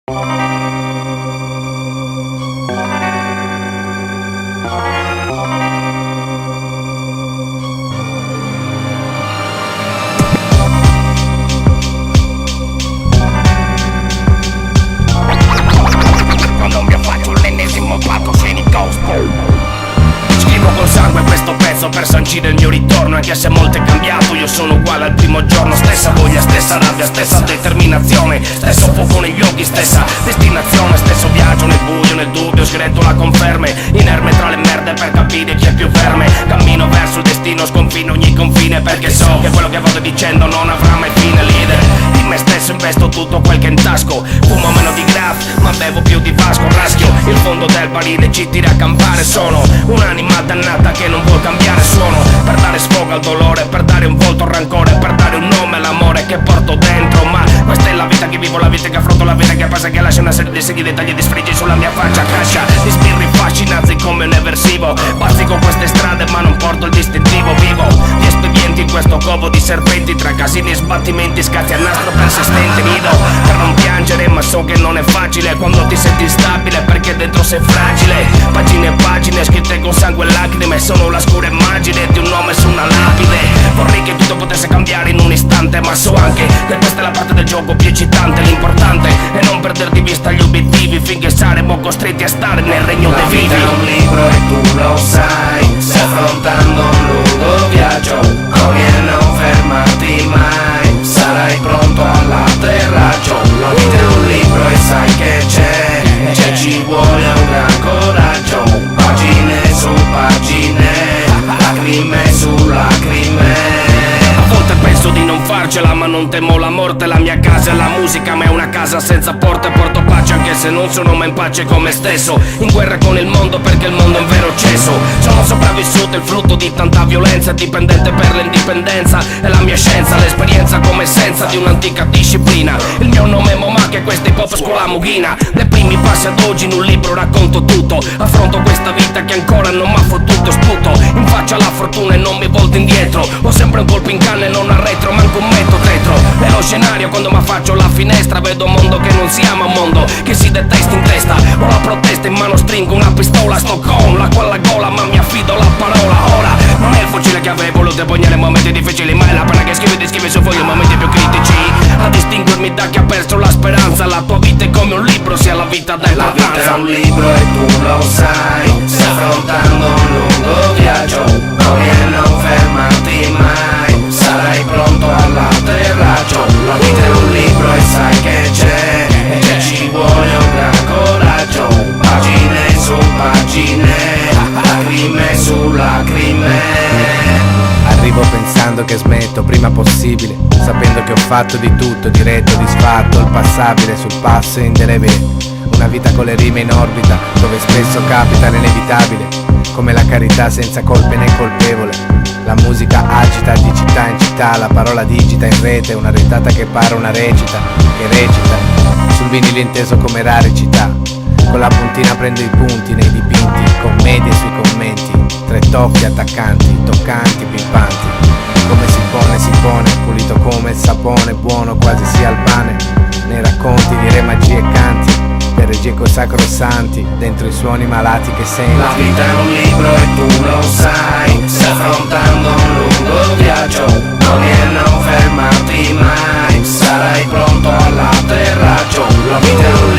Quando mi affaccio l'ennesimo palcoscenico, scrivo col sangue questo pezzo per sancire il mio ritorno. Anche se molto è cambiato, io sono uguale al primo giorno. Stessa voglia, stessa rabbia, stessa determinazione, stesso fuoco negli occhi, stessa destinazione. Stesso viaggio nel buio, nel dubbio, sgretto conferme, inerme tra le merde per capire chi è più ferme. Cammino verso il destino, sconfino ogni confine, perché so che quello che vado dicendo non avrà mai fine. Leader di me stesso, investo tutto quel che è in tasco. Fumo meno di Graf, ma bevo più di Vasco. Raschio il fondo del barile, ci tira a campare. Sono un'anima dannata che non vuol cambiare suono, per dare sfogo al dolore, per dare un volto al rancore, per dare un nome all'amore che porto dentro. Ma questa è la vita che vivo, la vita che affronto, la vita che passa, che lascia una serie di segni, dettagli di sfrigi sulla mia faccia. Caccia di spirri fascinanti come un eversivo. Bazzico queste strade ma non porto il distintivo. Vivo gli espedienti in questo covo di serpenti, tra casini e sbattimenti, scatti a nastro persistenti. Nido per non piangere, ma so che non è facile quando ti senti instabile, perché dentro sei fragile. Pagine e pagine scritte con sangue e lacrime, sono la scura immagine di un nome su una lapide. Vorrei che tutto potesse cambiare in un istante, ma so anche che questa è la parte del gioco più eccitante. L'importante è non perdere di vista gli obiettivi, finché saremo costretti a stare nel regno dei vivi. La vita è un libro e tu lo sai, stai affrontando un lungo viaggio, corri e non fermarti mai, sarai pronto all'atterraggio. La vita è un libro e sai che c'è, ci vuole un gran coraggio, pagine su pagine, lacrime su lacrime. A volte penso di non farcela, ma non temo la morte. La mia casa è la musica, ma è una casa senza porte. Porto pace anche se non sono mai in pace con me stesso, in guerra con il mondo perché il mondo è un vero cesso. Sono sopravvissuto, il frutto di tanta violenza, dipendente per l'indipendenza. È la mia scienza, l'esperienza come essenza di un'antica disciplina. Il mio nome è Moma, che questa hip hop scuola mughina. Dai primi passi ad oggi in un libro racconto tutto. Affronto questa vita che ancora non m'ha fottuto. Sputo in faccia la fortuna e non mi volto indietro. Ho sempre un colpo in canna e non arretro, manco un metro tetro. È lo scenario quando mi affaccio alla finestra, vedo un mondo che non si ama, un mondo che si detesta in testa. Ho la protesta in mano, stringo una pistola, sto con l'acqua alla gola, ma mi affido alla parola. Ora non è il fucile che avrei voluto pugnare in momenti difficili, ma è la penna che scrive e descrive su fogli i momenti più critici, a distinguermi da chi ha perso la speranza. La tua vita è come un libro, sia la vita da La vita è un libro e tu lo sai, stai affrontando un lungo viaggio, corri e non fermarti mai, sarai pronto all'atterraggio. La vita è un libro e sai che c'è, ci vuole un gran coraggio, pagine su pagine, lacrime su lacrime. Arrivo pensando che smetto prima possibile, sapendo che ho fatto di tutto, diretto, disfatto, il passabile sul passo indelebile. Una vita con le rime in orbita, dove spesso capita l'inevitabile, come la carità senza colpe né colpevole. La musica agita di città in città, la parola digita in rete, una retata che pare una recita, che recita, sul vinile inteso come raricità. Con la puntina prendo i punti nei dipinti, commedie sui commenti, tre tocchi attaccanti, toccanti, pimpanti. Come si pone, pulito come il sapone, buono quasi sia il pane. Nei racconti di re, magie e canti, per regie sacrosanti, dentro i suoni malati che senti. La vita è un libro e tu lo sai, stai affrontando un lungo viaggio, corri e non fermarti mai, sarai pronto all'atterraggio. La vita è un